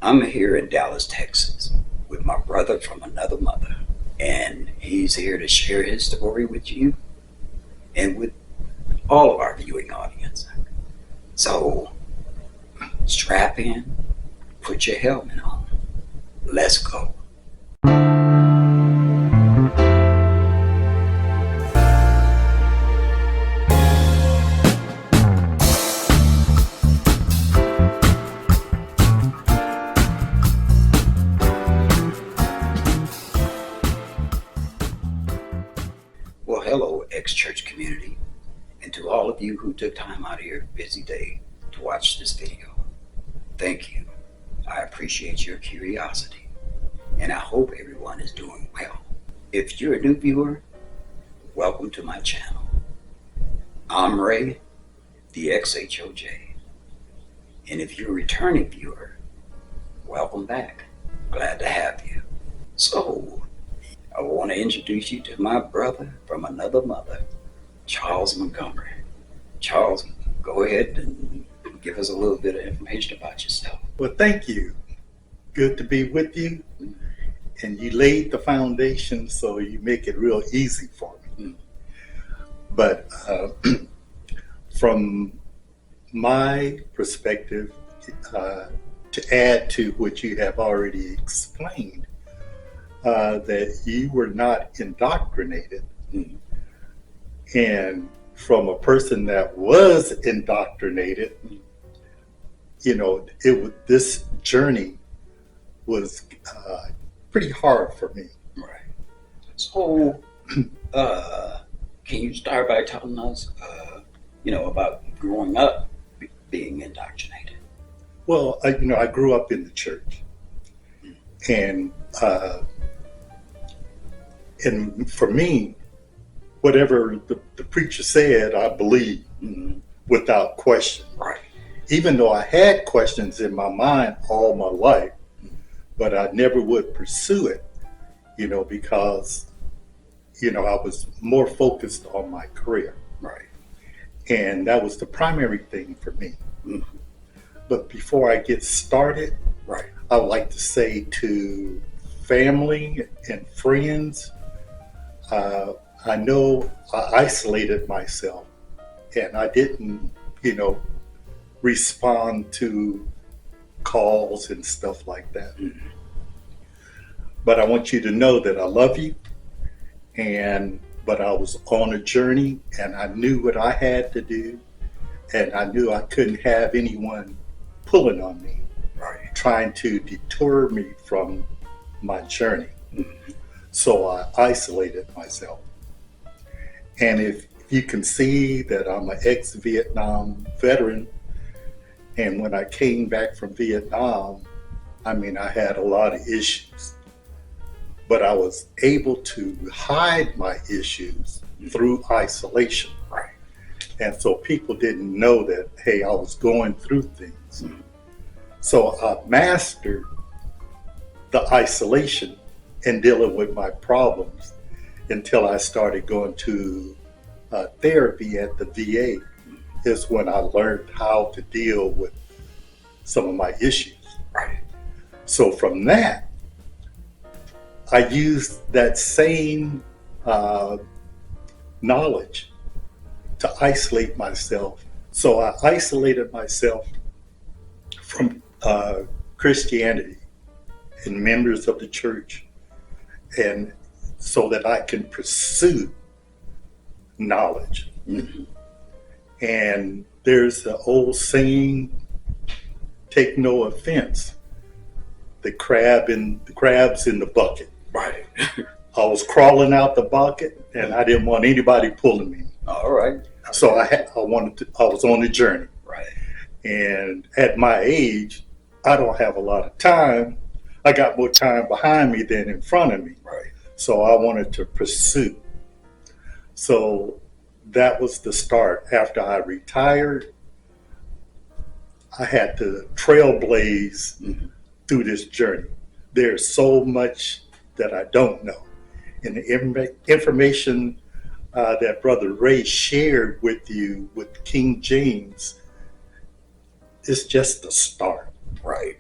I'm here in Dallas, Texas, with my brother from another mother, and he's here to share his story with you and with all of our viewing audience. So strap in, put your helmet on. Let's go. Well, hello, ex-church community, and to all of you who took time out of your busy day to watch this video. Thank you. I appreciate your curiosity, and I hope everyone is doing well. If you're a new viewer, welcome to my channel. I'm Ray, the Ex-HOJ, and if you're a returning viewer, welcome back. Glad to have you. So, I want to introduce you to my brother from another mother, Charles Montgomery. Charles, go ahead and give us a little bit of information about yourself. Well, thank you. Good to be with you. And you laid the foundation, so you make it real easy for me. But from my perspective, to add to what you have already explained, that you were not indoctrinated. And from a person that was indoctrinated, this journey was pretty hard for me. Right. So, can you start by telling us, about growing up being indoctrinated? Well, I grew up in the church, and for me, whatever the preacher said, I believed without question. Right. Even though I had questions in my mind all my life, but I never would pursue it, because, I was more focused on my career. Right. And that was the primary thing for me. But before I get started, Right. I would like to say to family and friends, I know I isolated myself and I didn't, respond to calls and stuff like that. But I want you to know that I love you, but I was on a journey and I knew what I had to do, and I knew I couldn't have anyone pulling on me, Right. trying to detour me from my journey. So I isolated myself. And if you can see that I'm an ex-Vietnam veteran, and when I came back from Vietnam, I had a lot of issues, but I was able to hide my issues through isolation. Right. And so people didn't know that, hey, I was going through things. So I mastered the isolation and dealing with my problems until I started going to therapy at the VA, is when I learned how to deal with some of my issues. Right. So from that, I used that same knowledge to isolate myself. So I isolated myself from Christianity and members of the church, and so that I can pursue knowledge. And there's the old saying, take no offense, the crabs in the bucket. Right. I was crawling out the bucket and I didn't want anybody pulling me. All right. So I was on a journey. Right. And at my age, I don't have a lot of time. I got more time behind me than in front of me. Right. So I wanted to pursue. So that was the start. After I retired, I had to trailblaze through this journey. There's so much that I don't know. And the information that Brother Ray shared with you with King James is just the start. Right.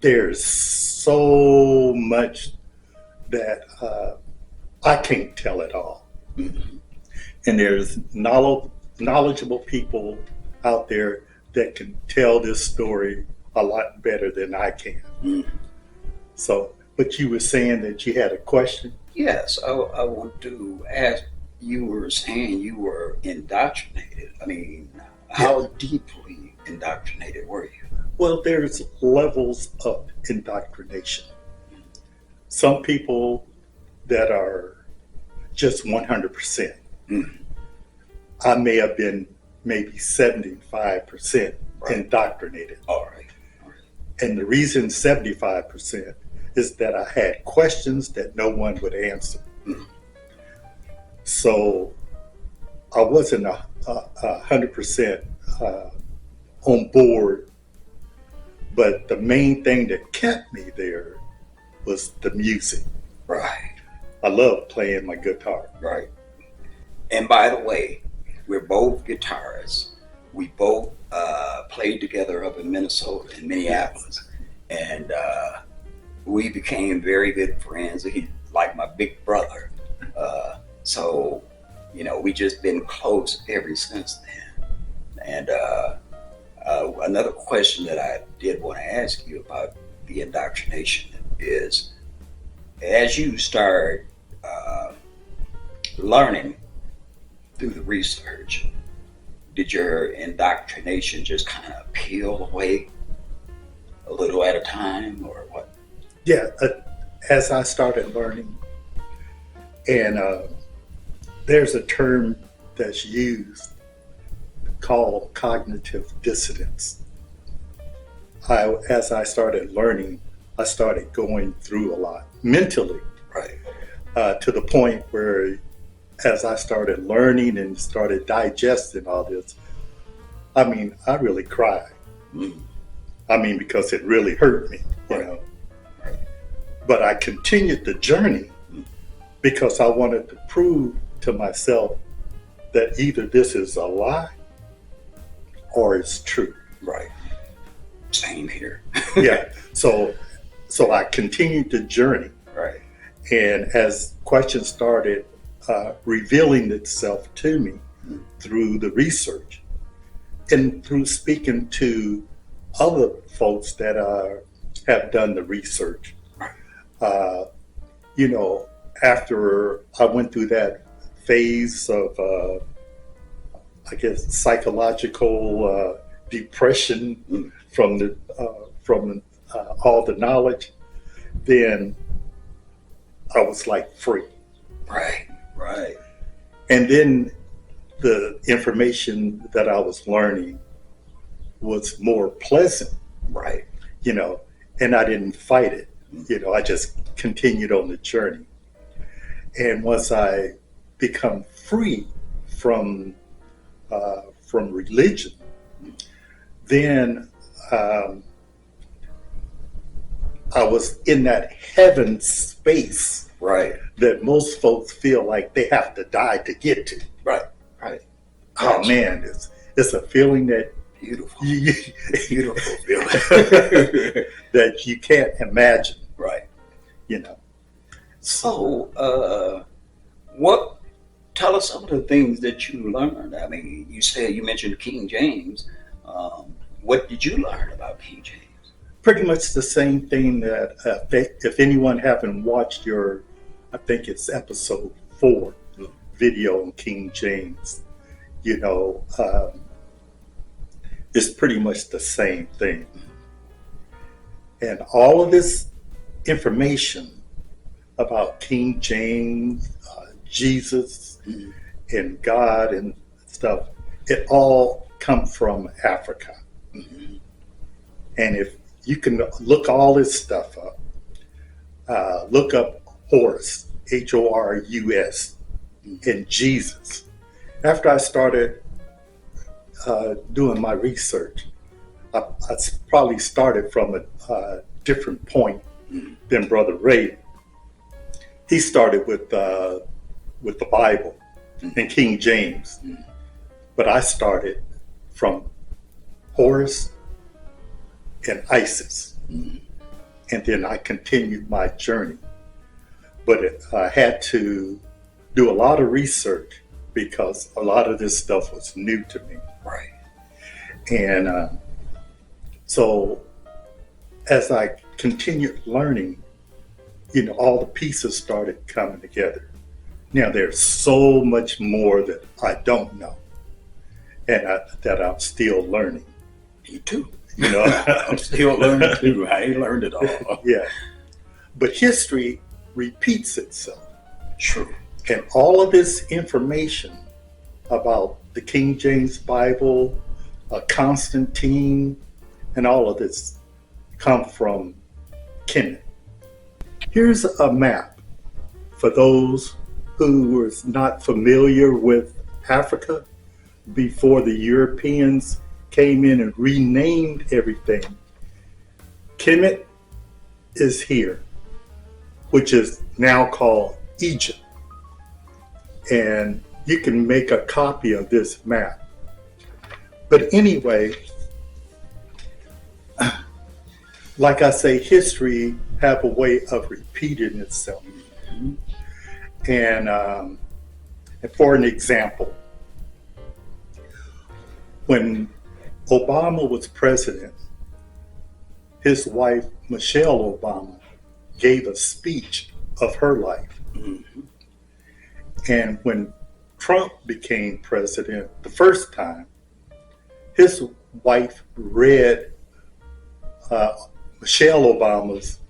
there's so much that I can't tell it all. Mhm. And there's knowledgeable people out there that can tell this story a lot better than I can. Mhm. So, but you were saying that you had a question? Yes, I want to ask. You were saying you were indoctrinated. I mean, how deeply indoctrinated were you? Well, there's levels of indoctrination. Some people that are just 100%. Mhm. I may have been maybe 75% Right. indoctrinated. All right. All right. And the reason 75% is that I had questions that no one would answer. Mhm. So I wasn't 100% on board, but the main thing that kept me there was the music. Right. I love playing my guitar. Right. And by the way, we're both guitarists. We both played together up in Minnesota, in Minneapolis, and we became very good friends. He's like my big brother. So, we just been close ever since then. And another question that I did want to ask you about the indoctrination is, as you start learning through the research, did your indoctrination just kind of peel away a little at a time, or what? Yeah, as I started learning, and there's a term that's used called cognitive dissonance. As I started learning, I started going through a lot mentally, Right. to the point where as I started learning and started digesting all this, I really cried. Mm. Because it really hurt me, Right. Right. But I continued the journey because I wanted to prove to myself that either this is a lie or it's true. Right. Same here. Yeah. So I continued the journey. Right. And as questions started revealing itself to me through the research and through speaking to other folks that have done the research, Right. after I went through that phase of, psychological depression from all the knowledge, then I was like free. Right. Right. And then the information that I was learning was more pleasant, Right. and I didn't fight it. I just continued on the journey. And once I become free from religion, then I was in that heaven space Right. that most folks feel like they have to die to get to. Right. Right. Oh Gotcha. man, it's a feeling that Beautiful. beautiful Feeling. that you can't imagine. Right. You know. So, what? Tell us some of the things that you learned. I mean, you mentioned King James. What did you learn about King James? Pretty much the same thing that if anyone haven't watched I think it's episode 4 video on King James, it's pretty much the same thing. And all of this information about King James, Jesus, and God and stuff, it all come from Africa. Mm-hmm. And if you can look all this stuff up, look up Horus, Horus, and Jesus. After I started doing my research, I probably started from a different point than Brother Ray. He started with the Bible and King James, but I started from Horus and Isis. and then I continued my journey. But I had to do a lot of research because a lot of this stuff was new to me. Right. And so as I continued learning, all the pieces started coming together. Now there's so much more that I don't know, and that I'm still learning. Me too. I'm still learning too. I ain't learned it all. Yeah. But history repeats itself. True. And all of this information about the King James Bible, Constantine, and all of this come from Kemet. Here's a map for those who were not familiar with Africa before the Europeans came in and renamed everything. Kemet is here, which is now called Egypt. And you can make a copy of this map. But anyway, like I say, history have a way of repeating itself. Mm-hmm. And for an example, when Obama was president, his wife, Michelle Obama, gave a speech of her life. Mm-hmm. And when Trump became president the first time, his wife read Michelle Obama's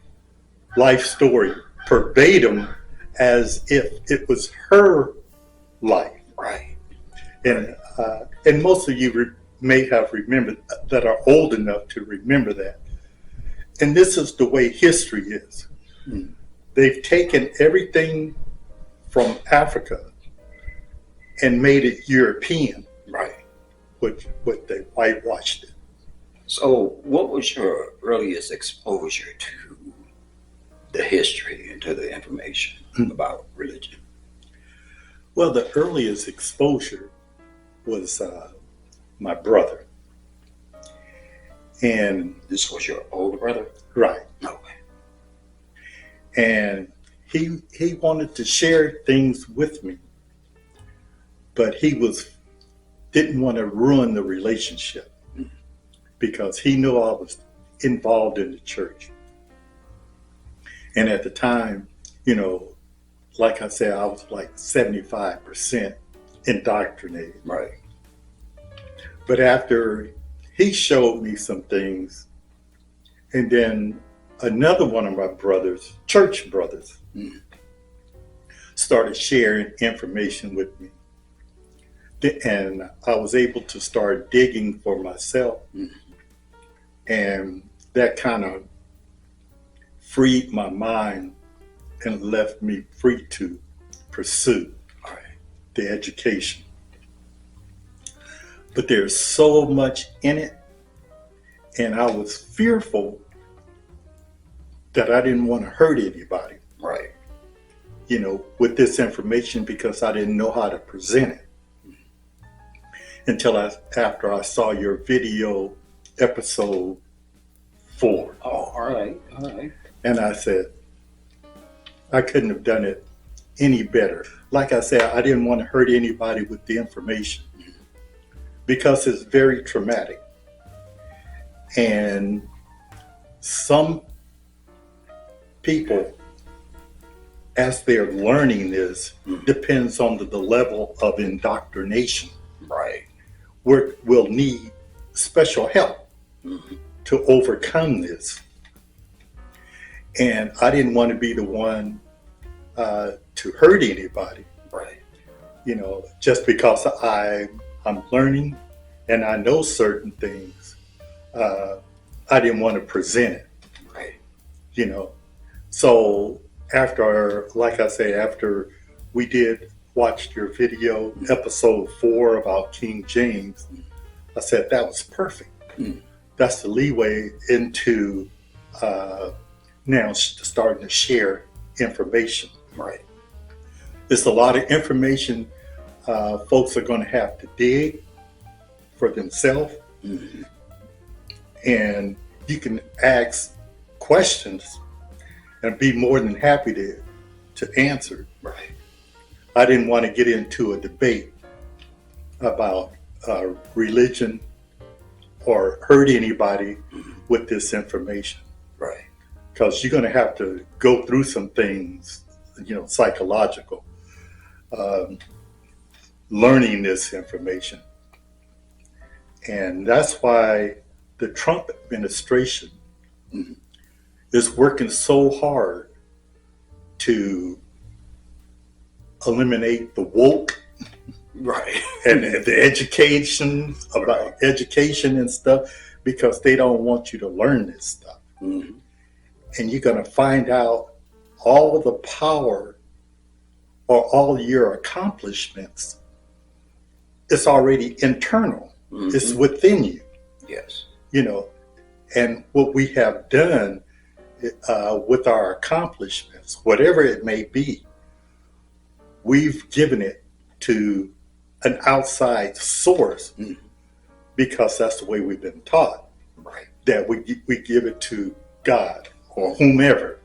life story verbatim as if it was her life. Right. And most of you may have remembered that are old enough to remember that. And this is the way history is. Mm. They've taken everything from Africa and made it European. Right. What they whitewashed it. So what was your earliest exposure to the history and to the information about religion? Well, the earliest exposure was my brother. And This was your older brother? right. Okay. And he wanted to share things with me, but he didn't want to ruin the relationship because he knew I was involved in the church. And at the time, like I said, I was like 75% indoctrinated. Right. But after he showed me some things, and then another one of my brothers, church brothers, started sharing information with me. And I was able to start digging for myself. And that kind of freed my mind and left me free to pursue the education. But there's so much in it, and I was fearful that I didn't want to hurt anybody, Right. With this information because I didn't know how to present it. Until after I saw your video episode 4. Oh, all right. And I said, I couldn't have done it any better. Like I said, I didn't want to hurt anybody with the information because it's very traumatic. And some people, as they're learning this, depends on the level of indoctrination. Right. Will need special help to overcome this. And I didn't want to be the one to hurt anybody. Right. Just because I'm learning and I know certain things, I didn't want to present it. Right. So after we watched your video, episode 4 about King James, I said that was perfect. That's the leeway into now starting to share information. Right. There's a lot of information folks are going to have to dig for themselves. And you can ask questions and be more than happy to answer. Right. I didn't want to get into a debate about religion or hurt anybody with this information. Right. Because you're going to have to go through some things, psychological, learning this information. And that's why the Trump administration is working so hard to eliminate the woke Right. and the education about education and stuff, because they don't want you to learn this stuff. Mm-hmm. And you're going to find out all the power or all your accomplishments. It's already internal. Mm-hmm. It's within you. Yes. And what we have done with our accomplishments, whatever it may be, we've given it to an outside source because that's the way we've been taught. Right. That we give it to God or whomever,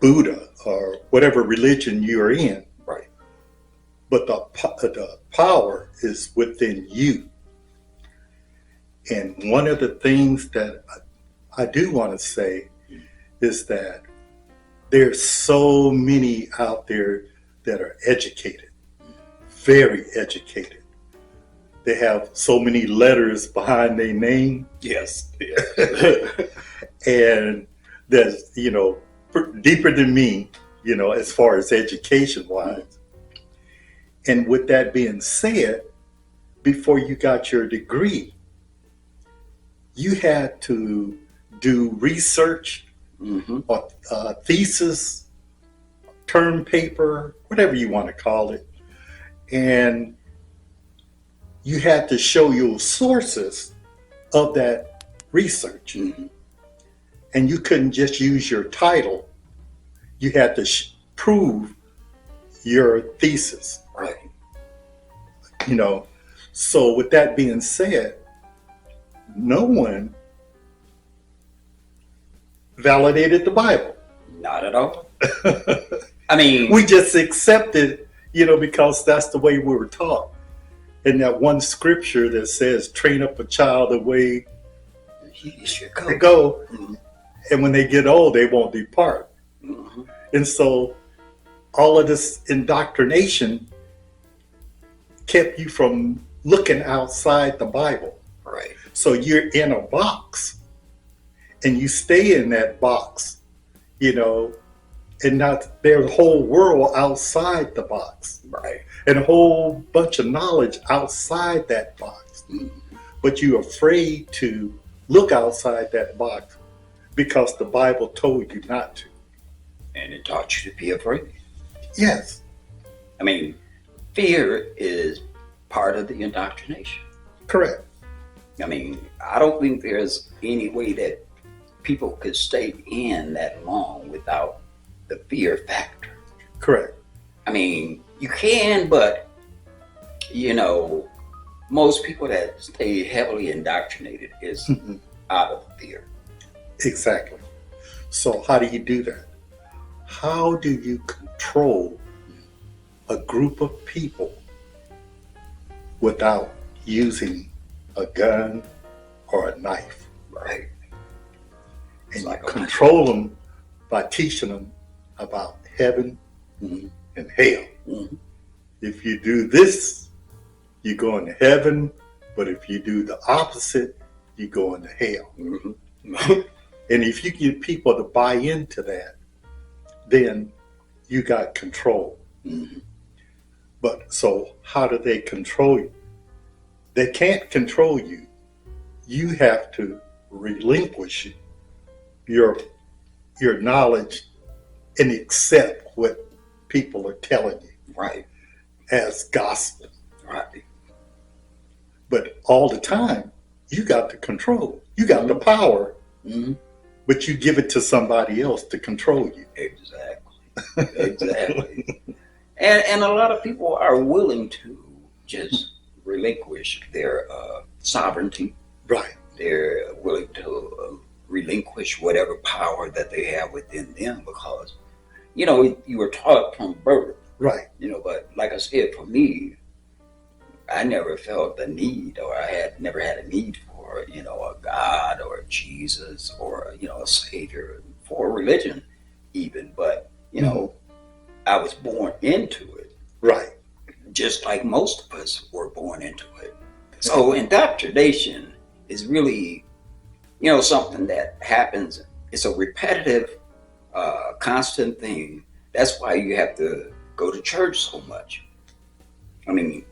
Buddha or whatever religion you're in. Right. But the power is within you. And one of the things that I do want to say is that there's so many out there that are educated, very educated. They have so many letters behind their name. Yes. And there's, deeper than me, as far as education wise. And with that being said, before you got your degree, you had to do research or thesis, term paper, whatever you want to call it. And you had to show your sources of that research. And you couldn't just use your title. You had to prove your thesis. Right. So with that being said, no one validated the Bible. Not at all. I mean, We just accepted, because that's the way we were taught. And that one scripture that says, train up a child the way he should they go. And when they get old, they won't depart. Mm-hmm. And so all of this indoctrination kept you from looking outside the Bible. Right. So you're in a box and you stay in that box, and not there's a whole world outside the box. Right. And a whole bunch of knowledge outside that box. But you're afraid to look outside that box because the Bible told you not to. And it taught you to be afraid. Yes. I mean, fear is part of the indoctrination. Correct. I mean, I don't think there's any way that people could stay in that long without the fear factor. Correct. I mean, you can, but, most people that stay heavily indoctrinated is out of fear. Exactly. So how do you do that? How do you control a group of people without using a gun or a knife? Right. And like you a control them by teaching them about heaven and hell. If you do this, you go into heaven, but if you do the opposite, you go into hell. And if you get people to buy into that, then you got control. But so how do they control you? They can't control you. You have to relinquish your knowledge and accept what people are telling you. Right. As gospel. Right. But all the time, you got the control. You got the power, but you give it to somebody else to control you. Exactly. And a lot of people are willing to just relinquish their sovereignty. Right. They're willing to relinquish whatever power that they have within them, because you were taught from birth. Right. But like I said, for me, I never felt the need, or I had never had a need for a God or a Jesus or a Savior, for a religion even. But I was born into it, Right. just like most of us were born into it. So indoctrination is really something that happens. It's a repetitive, constant thing. That's why you have to go to church so much. I mean,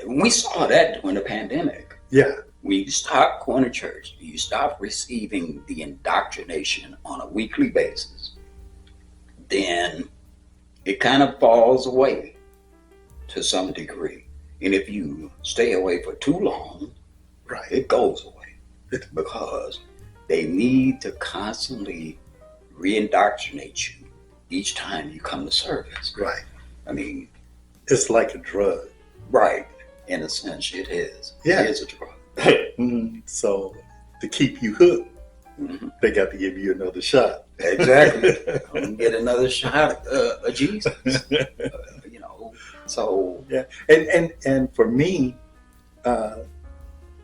we saw that during the pandemic. Yeah. When you stop going to church, you stop receiving the indoctrination on a weekly basis, then it kind of falls away to some degree. And if you stay away for too long, Right. it goes away, because they need to constantly re-indoctrinate you each time you come to service. Right. I mean, It's like a drug. right. In a sense, it is. Yeah. It is a drug. So to keep you hooked, Mhm. they got to give you another shot. Exactly. I'm gonna get another shot of Jesus. So Yeah. And for me,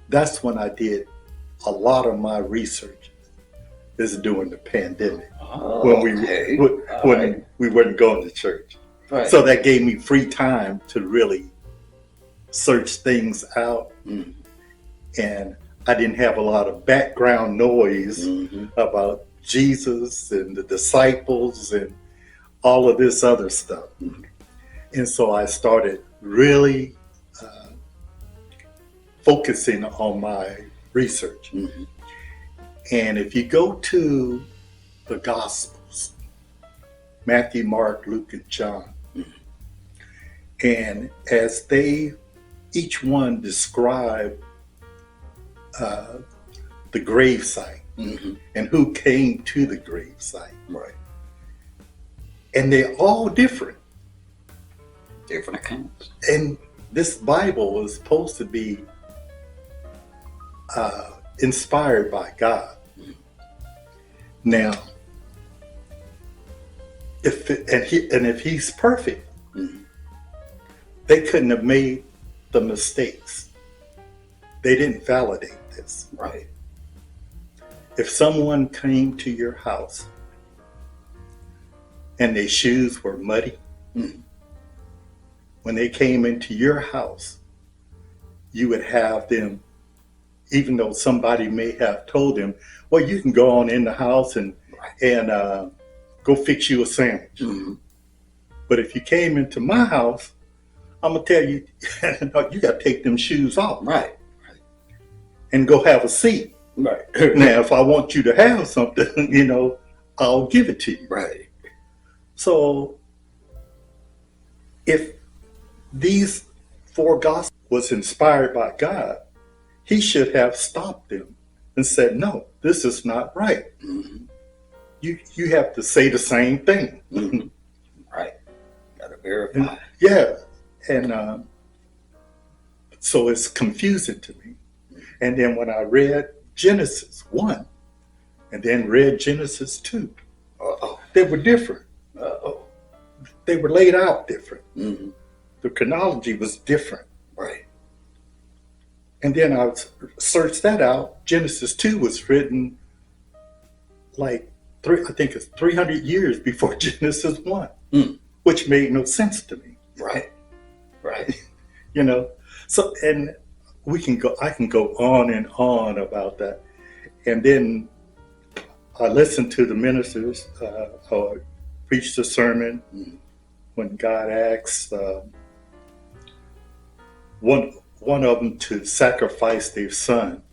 that's when I did a lot of my research, is during the pandemic, when okay. when Right. we weren't going to church. Right. So that gave me free time to really search things out, Mhm. and I didn't have a lot of background noise Mhm. about Jesus and the disciples and all of this other stuff. Mhm. And so I started really focusing on my research. Mhm. And if you go to the Gospels, Matthew, Mark, Luke, and John, and as they each one describe the gravesite Mhm. and who came to the gravesite, Right. and they're all different. Different accounts. And this Bible was supposed to be inspired by God. Now, if He's perfect, Mhm. they couldn't have made the mistakes. They didn't validate this. Right. If someone came to your house and their shoes were muddy, Mhm. when they came into your house, you would have them, even though somebody may have told them, well, you can go on in the house and go fix you a sandwich. Mhm. But if you came into my house, I'm going to tell you, no, you got to take them shoes off Right. and go have a seat. Right. Now, if I want you to have something, I'll give it to you. Right. So if these four gospels was inspired by God, He should have stopped them and said, no, this is not right. Mhm. You have to say the same thing. Mhm. Right. Gotta verify. Yeah. And so it's confusing to me. And then when I read Genesis 1 and then read Genesis 2, Uh-oh. they were different. Uh-oh. They were laid out different. Mhm. The chronology was different. Right. And then I searched that out. Genesis 2 was written like I think it's 300 years before Genesis 1, which made no sense to me. Right. Right. So, and I can go on and on about that. And then I listened to the ministers or preached a sermon when God asked one of them to sacrifice their son.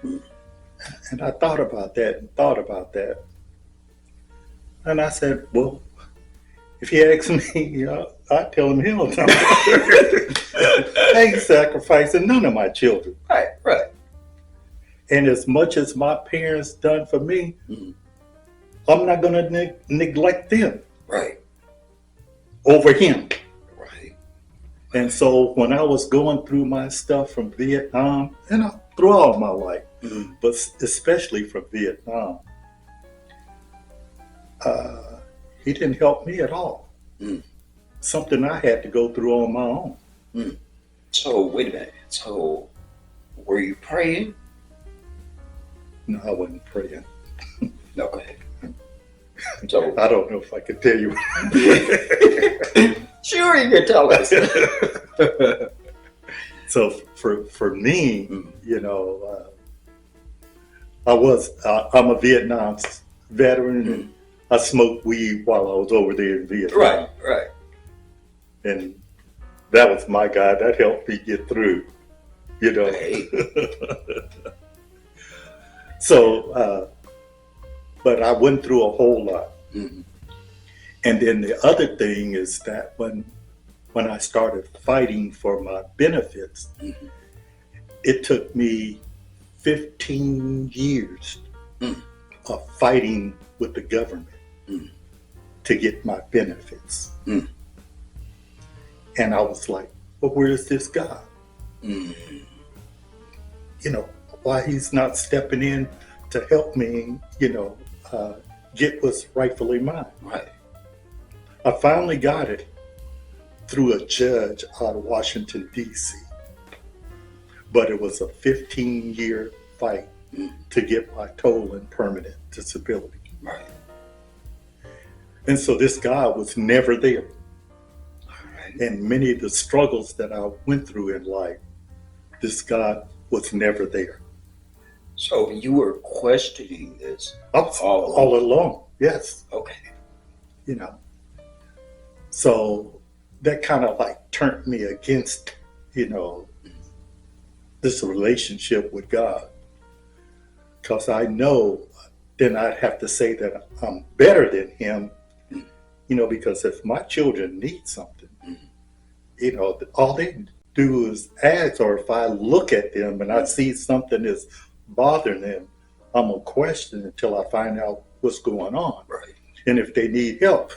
And I thought about that. And I said, well, if he asks me, I'd tell him hell no. I ain't sacrificing none of my children. Right. Right. And as much as my parents done for me, I'm not going to neglect them Right. over him. Right. And so when I was going through my stuff from Vietnam and throughout my life, but especially from Vietnam. He didn't help me at all. Mm. Something I had to go through on my own. So wait a minute. So were you praying? No, I wasn't praying. No, go ahead. So I don't know if I could tell you. sure, you can tell us. So for me, you know, I'm a Vietnam veteran, and I smoked weed while I was over there in Vietnam. Right. And that was my guy. That helped me get through, you know. Hey. So, but I went through a whole lot. Mm-hmm. And then the other thing is that when I started fighting for my benefits, it took me 15 years of fighting with the government to get my benefits. And I was like, well, where's this guy? You know, why he's not stepping in to help me, you know, get what's rightfully mine. Right. I finally got it through a judge out of Washington, D.C. But it was a 15-year fight to get my total and permanent disability. Right. And so this guy was never there. Right. And many of the struggles that I went through in life, this guy was never there. So you were questioning this All along, yes. Okay. You know. So that kind of like turned me against, you know, this relationship with God. Because I know then I'd have to say that I'm better than him, you know, because if my children need something, you know, all they do is ask, or if I look at them and I see something that's bothering them, I'm going to question until I find out what's going on. Right. And if they need help,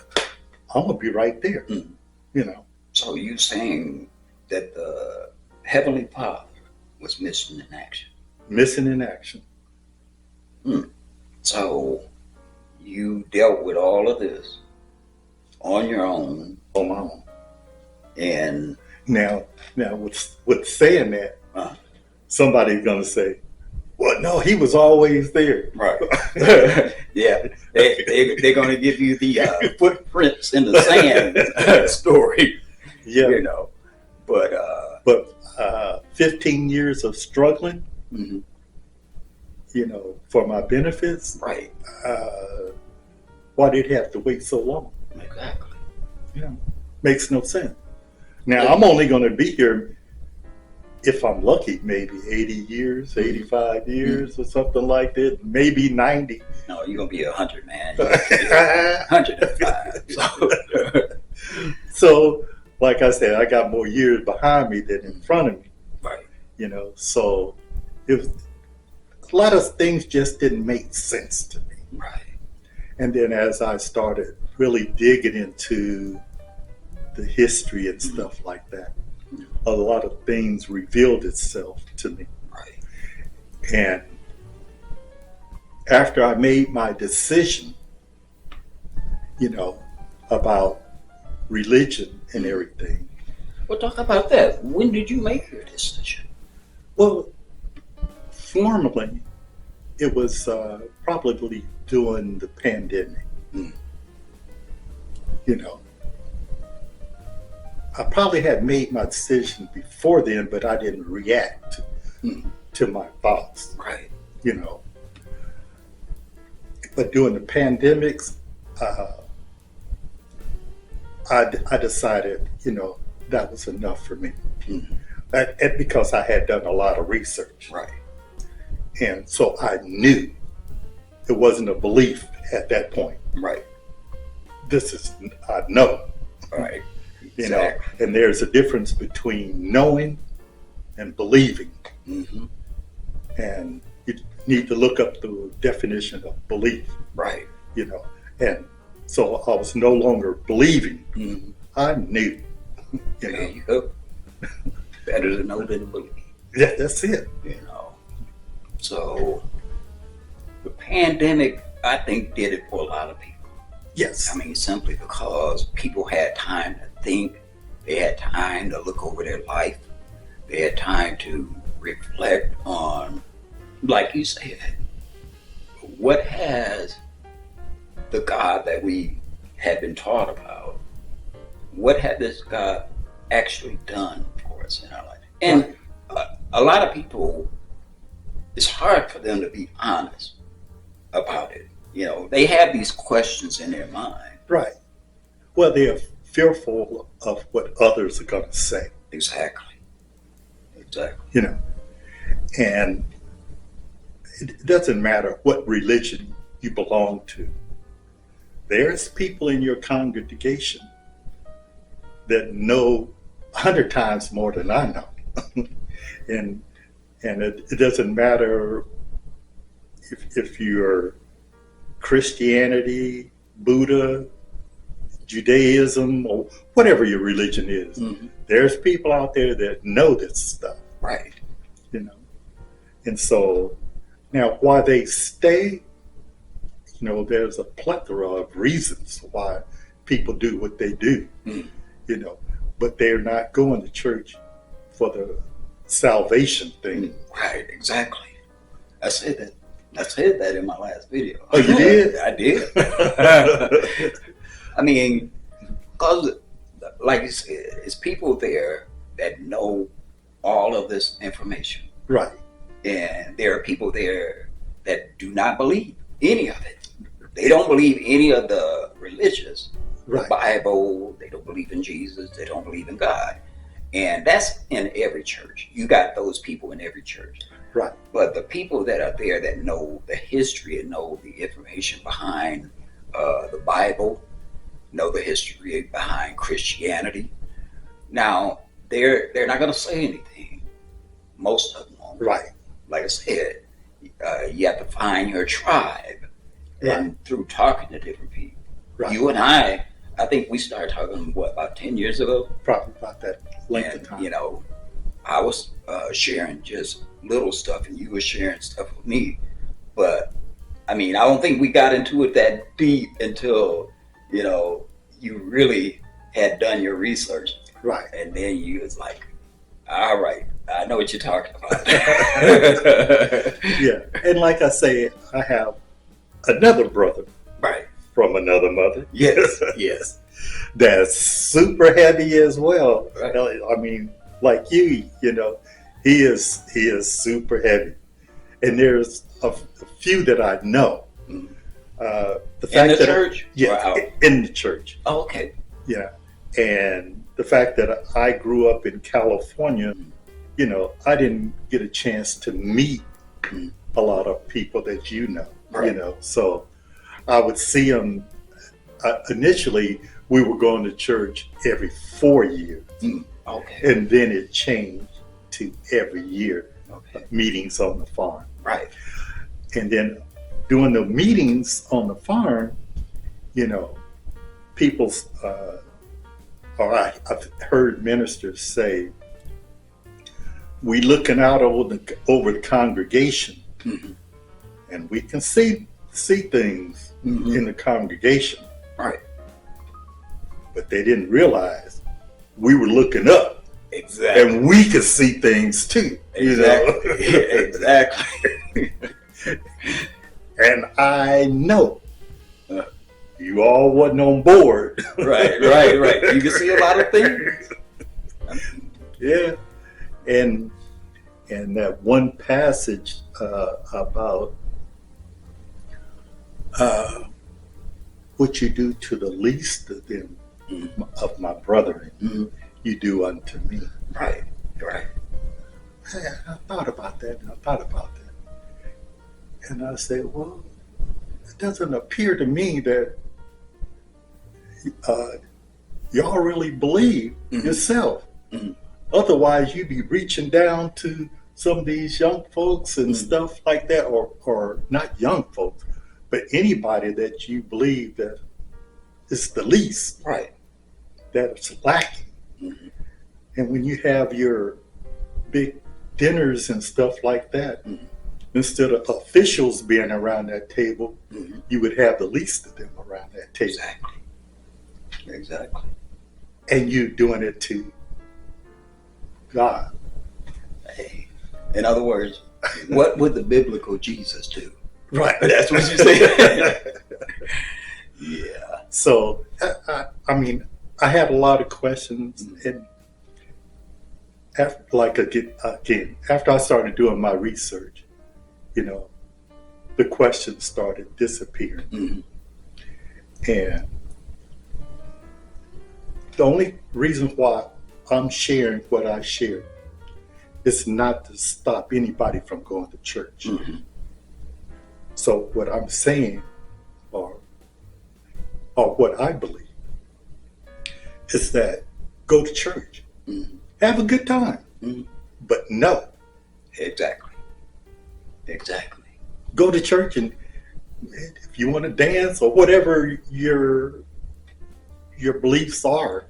I'm going to be right there, you know. So you saying that the Heavenly Father was missing in action? Missing in action. So you dealt with all of this on your own. On my own. And now with saying that, somebody's going to say, well, no, he was always there. right. Yeah. They're going to give you the footprints in the sand story. Yeah. You know. But 15 years of struggling, you know, for my benefits. Right. Why did he have to wait so long? Exactly. You know, makes no sense. Now, I'm only going to be here, if I'm lucky, maybe 80 years, 85 years or something like that, maybe 90. No, you're going to be 100, man. 105. So, like I said, I got more years behind me than in front of me. Right. You know, so it was, a lot of things just didn't make sense to me. Right. And then as I started really digging into the history and stuff like that, a lot of things revealed itself to me. Right. And after I made my decision, you know, about religion and everything. Well, talk about that. When did you make your decision? Well, formally, it was probably during the pandemic. You know, I probably had made my decision before then, but I didn't react to my thoughts. Right. You know, but during the pandemics, I decided, you know, that was enough for me. And because I had done a lot of research. Right. And so I knew it wasn't a belief at that point. Right. This is, I know. Right. You know, and there's a difference between knowing and believing. And you need to look up the definition of belief. Right. You know, and so I was no longer believing. I knew. You There know, you go. Better to know than to believe. yeah, that's it. You know. So the pandemic, I think, did it for a lot of people. Yes. I mean, simply because people had time to think, they had time to look over their life, they had time to reflect on, like you said, what has the God that we had been taught about, what had this God actually done for us in our life? And a lot of people, it's hard for them to be honest about it. You know, they have these questions in their mind. Right. Well, they are fearful of what others are going to say. Exactly. You know, and it doesn't matter what religion you belong to. There's people in your congregation that know 100 times more than I know. and it doesn't matter if you're Christianity, Buddha, Judaism, or whatever your religion is. Mm-hmm. There's people out there that know this stuff. Right. You know. And so now why they stay, you know, there's a plethora of reasons why people do what they do. Mm-hmm. You know, but they're not going to church for the salvation thing. Right, exactly. I said that in my last video. Oh, you did? I did. I mean, because, like you said, it's people there that know all of this information. Right. And there are people there that do not believe any of it. They don't believe any of the religious, Right. the Bible. They don't believe in Jesus. They don't believe in God. And that's in every church. You got those people in every church. Right. But the people that are there that know the history and know the information behind the Bible, know the history behind Christianity. Now, they're not going to say anything. Most of them won't. Right. Like I said, you have to find your tribe. Right. And through talking to different people. Right. You and I think we started talking, about 10 years ago? Probably about that length And, of time. you know, I was sharing just little stuff and you were sharing stuff with me. But, I mean, I don't think we got into it that deep until, you know, you really had done your research. Right. And then you was like, all right, I know what you're talking about. Yeah. And like I say, I have another brother Right. from another mother. Yes, yes. That's super heavy as well. Right. I mean, like you know, he is super heavy. And there's a few that I know. Mhm. The In fact the that church? yeah, Or out? in the church. Oh, okay. Yeah. And the fact that I grew up in California, you know, I didn't get a chance to meet Mhm. a lot of people that you know, Right. you know. So I would see them. Initially, we were going to church every 4 years, Okay. and then it changed to every year, Okay. meetings on the farm. Right. And then doing the meetings on the farm, you know, people's, I've heard ministers say, we looking out over the congregation, Mhm. and we can see things Mhm. in the congregation, Right. but they didn't realize we were looking up, Exactly. and we could see things too. You know? Exactly. And I know you all wasn't on board. Right. You can see a lot of things. Yeah. And that one passage about what you do to the least of them, of my brethren, you do unto me. Right. I thought about that, and I said, well, it doesn't appear to me that y'all really believe yourself. Mhm. Otherwise, you'd be reaching down to some of these young folks and stuff like that, or not young folks, but anybody that you believe that is the least, Right. that's lacking. Mhm. And when you have your big dinners and stuff like that, instead of officials being around that table, Mhm. you would have the least of them around that table. Exactly. And you doing it to God. Hey, in other words, what would the biblical Jesus do? Right. That's what you say. Yeah. So, I mean, I had a lot of questions, and after, again, after I started doing my research, the questions started disappearing. Mhm. And the only reason why I'm sharing what I share is not to stop anybody from going to church. Mhm. So what I'm saying, or what I believe, is that go to church, Mhm. have a good time, Mhm. but no, Exactly. go to church, and if you want to dance or whatever your beliefs are,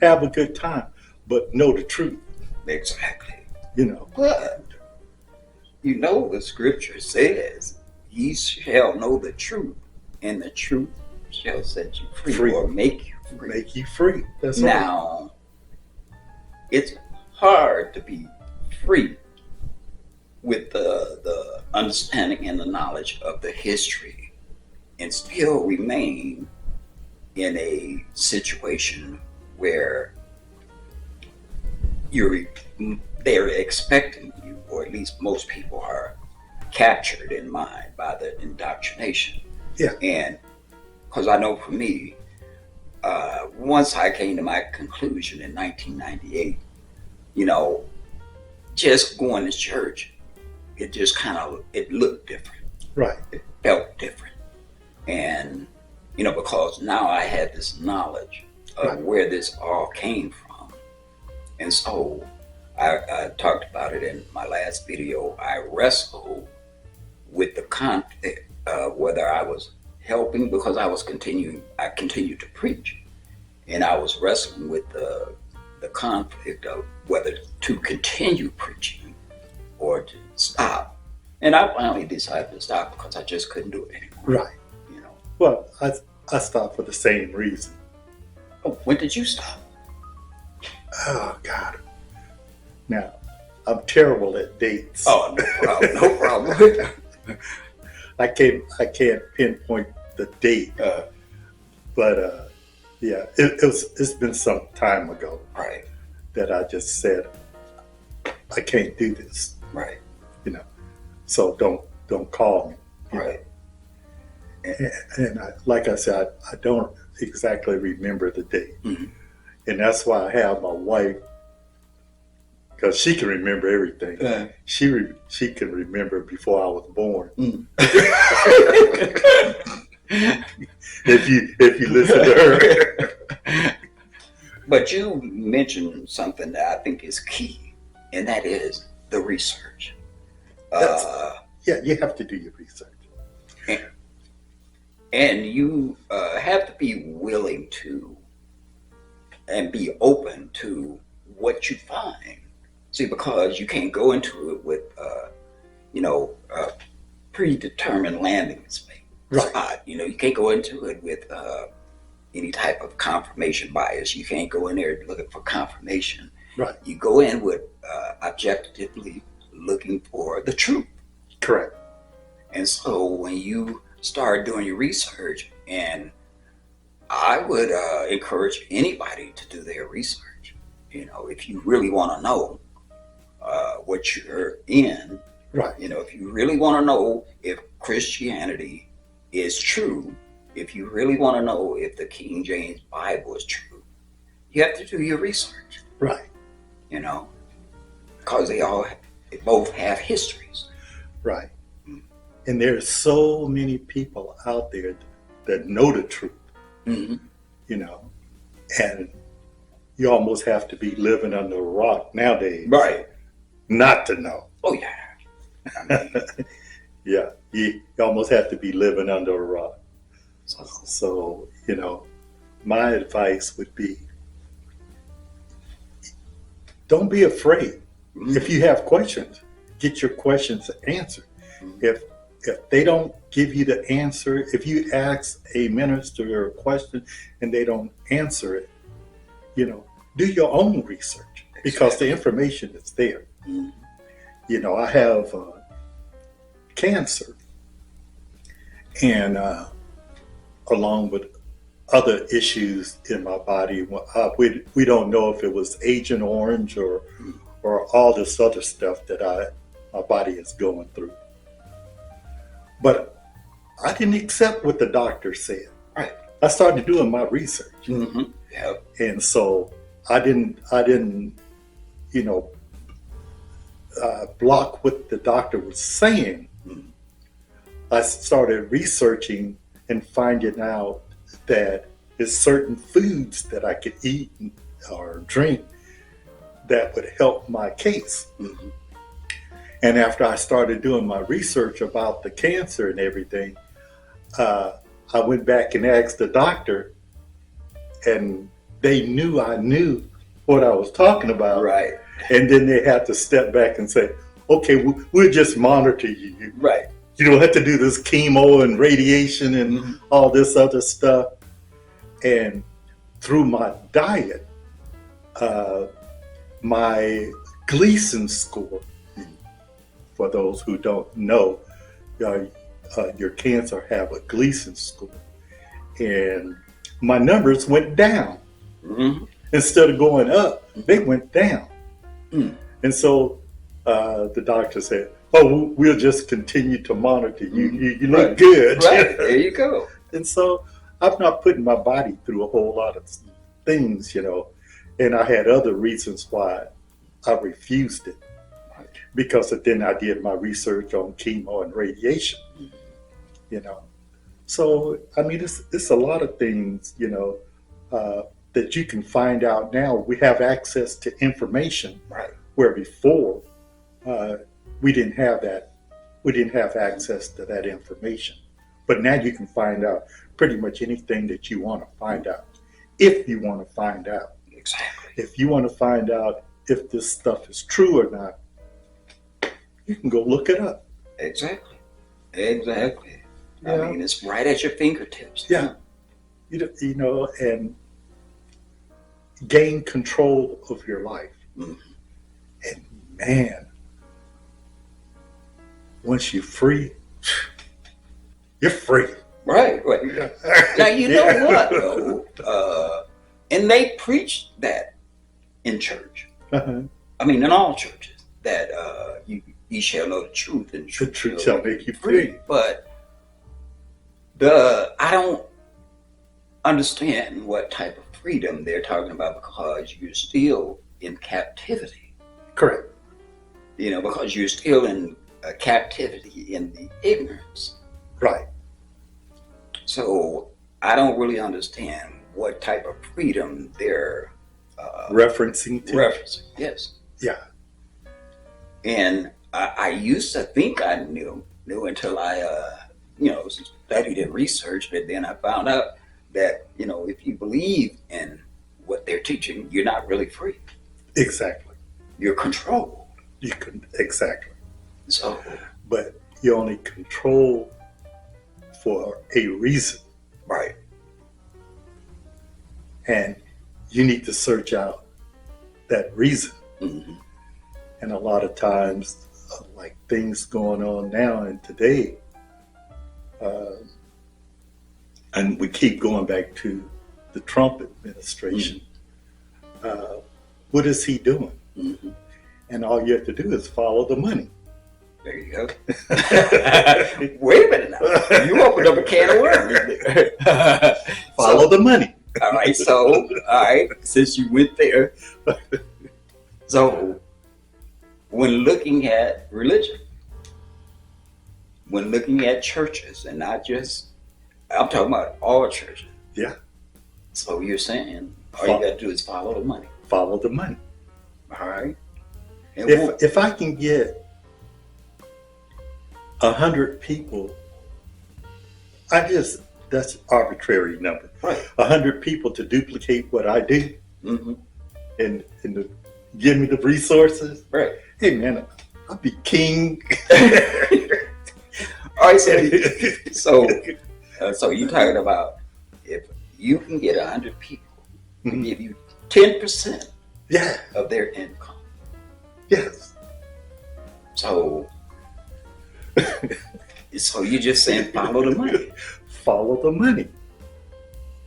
have a good time, but know the truth. Exactly. But The scripture says, "Ye shall know the truth, and the truth shall set you free, or make you free." make you free. That's right. Now, it's hard to be free with the understanding and the knowledge of the history and still remain in a situation where they're expecting you, or at least most people are captured in mind by the indoctrination. Yeah. And because I know for me, once I came to my conclusion in 1998, just going to church, it just it looked different. Right. It felt different. And, because now I had this knowledge of Right. where this all came from. And so I talked about it in my last video. I wrestled with the conflict of whether I was helping, because I continued to preach. And I was wrestling with the conflict of whether to continue preaching or to stop. And I finally decided to stop because I just couldn't do it anymore. Right. Well, I stopped for the same reason. Oh, when did you stop? Oh God. Now, I'm terrible at dates. Oh, no problem. I can't pinpoint the date, but yeah, it's been some time ago. Right. That I just said I can't do this. Right. So don't call me. Right. And like I said, I don't exactly remember the date, Mm-hmm. and that's why I have my wife, because she can remember everything. She can remember before I was born. Mm. if you listen to her. But you mentioned something that I think is key, and that is the research. Yeah, you have to do your research. And you have to be willing to and be open to what you find. See, because you can't go into it with, predetermined landing spot. Right. You can't go into it with any type of confirmation bias. You can't go in there looking for confirmation. Right. You go in with objectively looking for the truth. Correct. And so when you start doing your research, and I would encourage anybody to do their research. If you really want to know what you're in, Right. if you really want to know if Christianity is true, if you really want to know if the King James Bible is true, you have to do your research. Right. Because they both have histories. Right. And there's so many people out there that know the truth, Mm-hmm. and you almost have to be living under a rock nowadays, Right. not to know. Oh, yeah. Yeah, you almost have to be living under a rock. So, So, my advice would be, don't be afraid. mm-hmm. If you have questions, get your questions answered. If they don't give you the answer, if you ask a minister a question and they don't answer it, do your own research because the information is there. I have cancer, and along with other issues in my body, we don't know if it was Agent Orange or all this other stuff that my body is going through. But I didn't accept what the doctor said. Right. I started doing my research. Mm-hmm. Yep. And so I didn't, block what the doctor was saying. Mm-hmm. I started researching and finding out that there's certain foods that I could eat or drink that would help my case. Mm-hmm. And after I started doing my research about the cancer and everything, I went back and asked the doctor, and they knew I knew what I was talking about. Right. And then they had to step back and say, okay, we'll just monitor you. Right. You don't have to do this chemo and radiation and all this other stuff. And through my diet, my Gleason score, for those who don't know, your cancer have a Gleason score. And my numbers went down. Mm-hmm. Instead of going up, they went down. Mm. And so the doctor said, oh, we'll just continue to monitor you. You look good. Right, there you go. And so I'm not putting my body through a whole lot of things, And I had other reasons why I refused it. Because then I did my research on chemo and radiation, So, I mean, it's a lot of things, that you can find out now. We have access to information, right? Where before we didn't have that. We didn't have access to that information. But now you can find out pretty much anything that you want to find out, if you want to find out. Exactly. If you want to find out if this stuff is true or not, you can go look it up. Exactly. Yeah. I mean, it's right at your fingertips. Yeah. And gain control of your life. Mm-hmm. And man, once you're free, you're free. Right. Now, you know what, though? And they preach that in church. Uh-huh. I mean, in all churches, that you shall know the truth, and the truth shall make you free. But I don't understand what type of freedom they're talking about, because you're still in captivity. Correct. Because you're still in captivity in the ignorance. Right. So I don't really understand what type of freedom they're referencing to. Yes. Yeah. And I used to think I knew until I studied and researched, but then I found out that if you believe in what they're teaching, you're not really free. Exactly. You're controlled. Exactly. So, but you only control for a reason. Right. And you need to search out that reason. Mm-hmm. And a lot of times, like things going on now and today, and we keep going back to the Trump administration. Mm-hmm. What is he doing? Mm-hmm. And all you have to do is follow the money. There you go. Wait a minute now. You opened up a can of worms. Follow the money. All right. Since you went there. So, when looking at religion, when looking at churches, and not just, I'm talking about all churches. Yeah. So you're saying all you got to do is follow the money. Follow the money. All right. And if I can get 100 people, that's arbitrary number. Right. 100 people to duplicate what I do, mm-hmm. and to give me the resources. Right. Hey man, I'll be king. I said, so you talking about if you can get 100 people to Mhm. give you 10% Yeah. of their income. Yes. So you just saying follow the money Follow the money.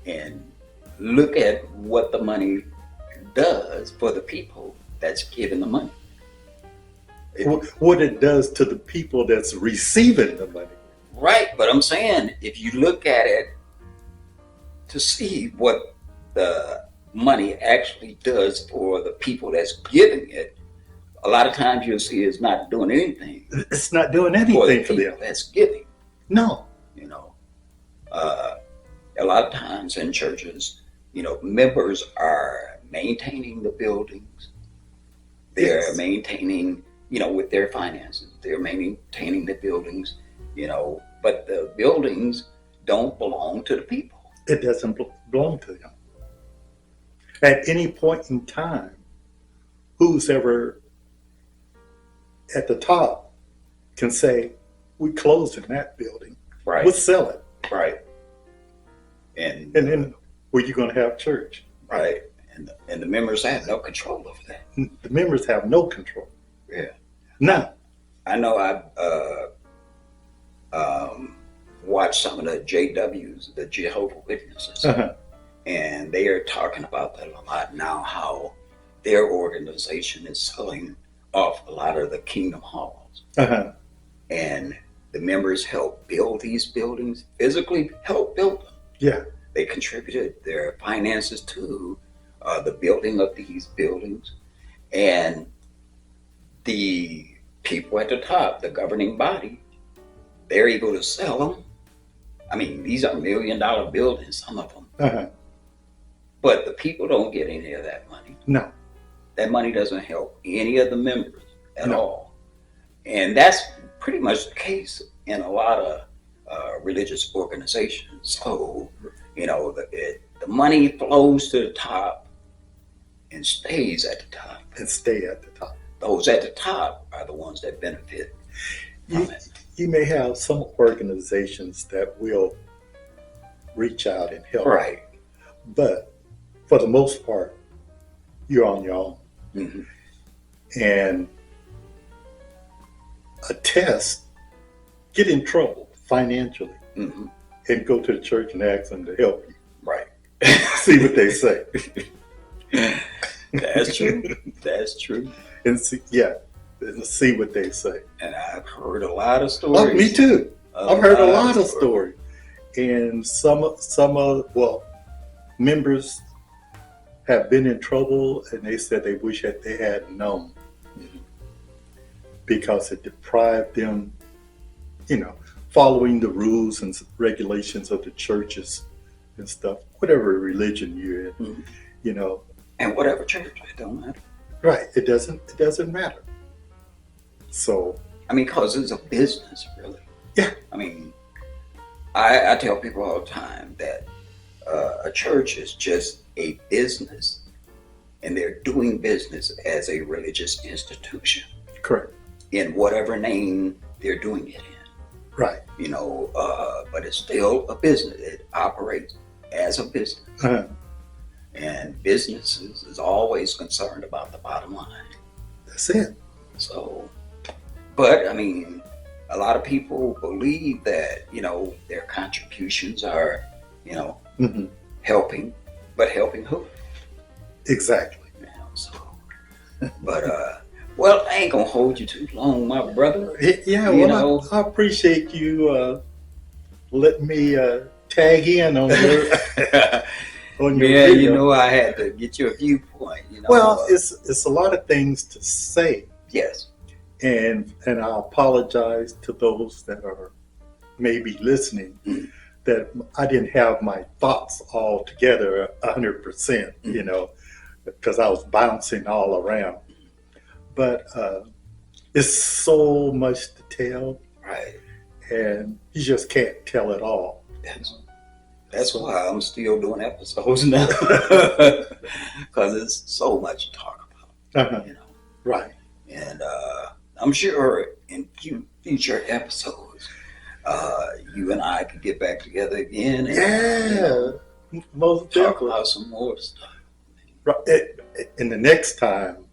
and look at what the money does for the people that's giving the money. What it does to the people that's receiving the money. Right, but I'm saying if you look at it to see what the money actually does for the people that's giving it, a lot of times you'll see it's not doing anything It's not doing for the anything for people them. that's giving. No. You know, a lot of times in churches, members are maintaining the buildings. They're Yes. maintaining, with their finances. They're maintaining the buildings, but the buildings don't belong to the people. It doesn't belong to them. At any point in time, who's ever at the top can say, we closed in that building. Right. We'll sell it. Right. And then where you going to have church? Right. And the members have no control over that. The members have no control. Yeah. None. I know I've watched some of the JWs, the Jehovah's Witnesses, Uh-huh. and they are talking about that a lot now, how their organization is selling off a lot of the kingdom halls. Uh-huh. And the members help build these buildings, physically help build them. Yeah. They contributed their finances to the building of these buildings. And the people at the top, the governing body, they're able to sell them. I mean, these are $1 million buildings, some of them. Uh-huh. But the people don't get any of that money. No. That money doesn't help any of the members at No. all. And that's pretty much the case in a lot of religious organizations. So, the money flows to the top and stays at the top. And stay at the top. Those at the top are the ones that benefit from it. You may have some organizations that will reach out and help. Right. But for the most part, you're on your own. Mm-hmm. And get in trouble financially, Mm-hmm. and go to the church and ask them to help you. Right. See what they say. That's true. That's true. And see what they say. And I've heard a lot of stories. Oh, me too. I've heard a lot of stories. And some members have been in trouble, and they said they wish that they had known, because it deprived them, following the rules and regulations of the churches and stuff, whatever religion you're in, Mhm. And whatever church, it don't matter. Right. It doesn't matter. So, I mean, because it's a business, really. Yeah. I mean, I tell people all the time that a church is just a business, and they're doing business as a religious institution correct. in whatever name they're doing it in. Right. But it's still a business. It operates as a business. Uh-huh. And businesses is always concerned about the bottom line. That's it. So, but I mean, a lot of people believe that, their contributions are, Mm-hmm. helping, but helping who? Exactly. So, but, well, I ain't gonna hold you too long, my brother. Yeah, I appreciate you letting me tag in on your on your Yeah, video. I had to get your viewpoint. Well, it's a lot of things to say, yes, and I apologize to those that are maybe listening that I didn't have my thoughts all together 100%, because I was bouncing all around. But it's so much to tell, right. and you just can't tell it all. That's why I'm still doing episodes now, because it's so much to talk about. Uh-huh. Right. And I'm sure in future episodes You and I could get back together again and most talk definitely. about some more stuff. Right. And the next time,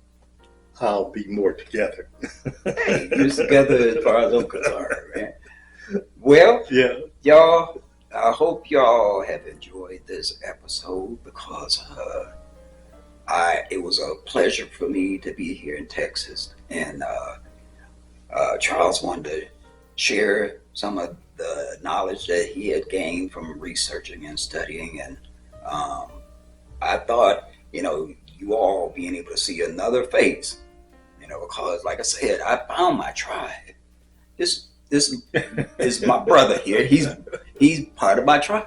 I'll be more together. Hey, you're together as far as I'm concerned, man. Well, Yeah. y'all, I hope y'all have enjoyed this episode because it was a pleasure for me to be here in Texas, and Charles wanted to share some of the knowledge that he had gained from researching and studying, and I thought, you all being able to see another face, because like I said, I found my tribe. This is my brother here. He's part of my tribe.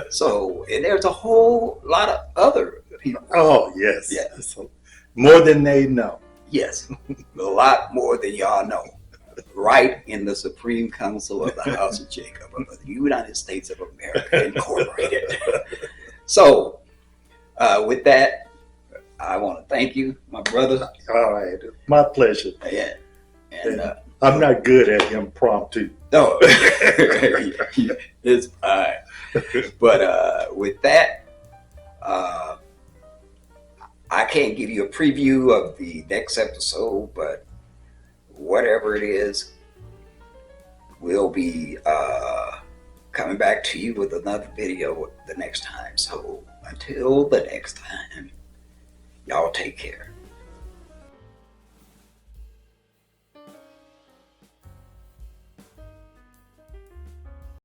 So, and there's a whole lot of other people. Oh, yes. Yeah. So, more than they know. Yes, a lot more than y'all know. Right in the Supreme Council of the House of Jacob of the United States of America Incorporated. So, with that, I want to thank you, my brother. All right. My pleasure. Yeah. And I'm not good at impromptu. no, it's fine. But with that, I can't give you a preview of the next episode, but whatever it is, we'll be coming back to you with another video the next time. So until the next time, y'all take care.